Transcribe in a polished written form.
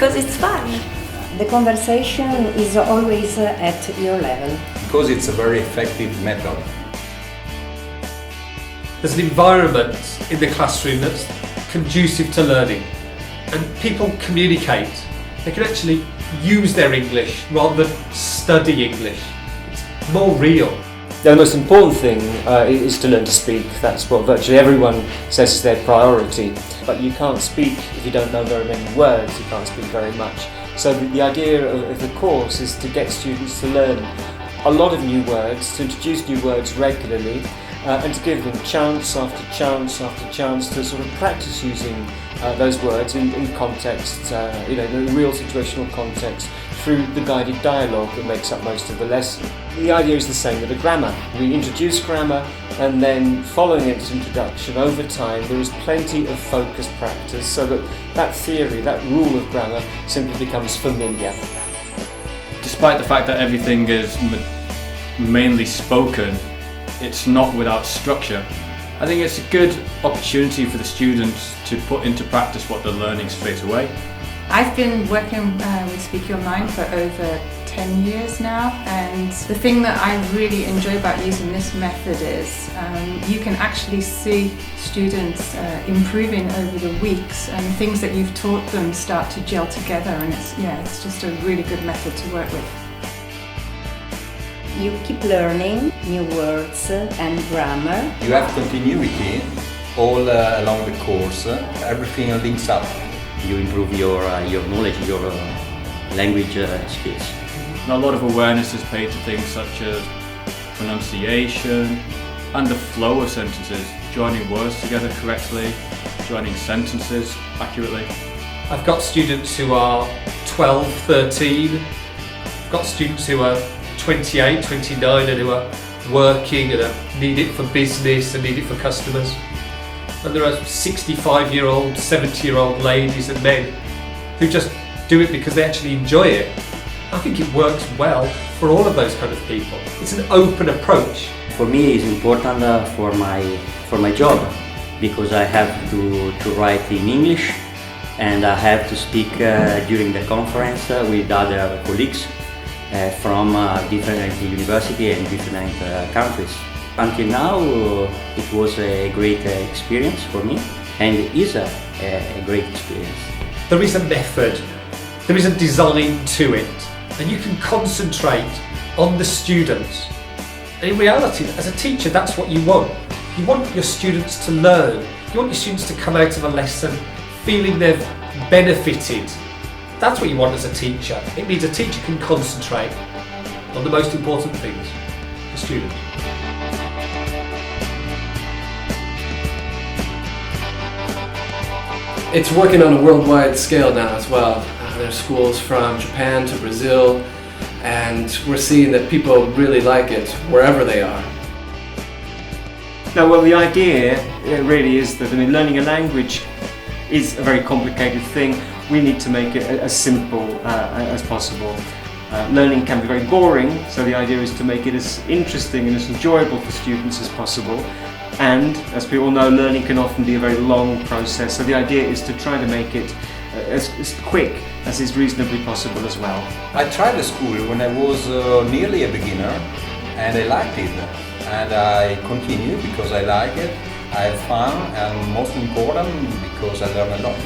Because it's fun. The conversation is always at your level. Because it's a very effective method. There's an environment in the classroom that's conducive to learning, and people communicate. They can actually use their English rather than study English. It's more real. The most important thing is to learn to speak. That's what virtually everyone says is their priority. But you can't speak if you don't know very many words, you can't speak very much. So the idea of the course is to get students to learn a lot of new words, to introduce new words regularly, and to give them chance after chance after chance to sort of practice using those words in context, in a real situational context, through the guided dialogue that makes up most of the lesson. The idea is the same with the grammar. We introduce grammar, and then following its introduction over time there is plenty of focused practice so that that theory, that rule of grammar simply becomes familiar. Despite the fact that everything is mainly spoken, it's not without structure. I think it's a good opportunity for the students to put into practice what they're learning straight away. I've been working with SpeakYourMind for over 10 years now, and the thing that I really enjoy about using this method is you can actually see students improving over the weeks, and things that you've taught them start to gel together, and it's just a really good method to work with. You keep learning new words and grammar. You have continuity all along the course. Everything links up. You improve your knowledge, your language skills. And a lot of awareness is paid to things such as pronunciation and the flow of sentences, joining words together correctly, joining sentences accurately. I've got students who are 12, 13, I've got students who are 28, 29 and who are working and need it for business and need it for customers. And there are 65-year-old, 70-year-old ladies and men who just do it because they actually enjoy it. I think it works well for all of those kind of people. It's an open approach. For me, it's important for my job, because I have to write in English, and I have to speak during the conference with other colleagues from different universities and different countries. Until now, it was a great experience for me, and it is a great experience. There is a method, there is a design to it, and you can concentrate on the students. In reality, as a teacher, that's what you want. You want your students to learn. You want your students to come out of a lesson feeling they've benefited. That's what you want as a teacher. It means a teacher can concentrate on the most important things for students. It's working on a worldwide scale now as well. There's schools from Japan to Brazil, and we're seeing that people really like it wherever they are. Now, well, the idea really is that learning a language is a very complicated thing. We need to make it as simple as possible. Learning can be very boring, so the idea is to make it as interesting and as enjoyable for students as possible. And as we all know, learning can often be a very long process, so the idea is to try to make it as quick as is reasonably possible as well. I tried the school when I was nearly a beginner, and I liked it. And I continue because I like it, I have fun, and most important, because I learn a lot.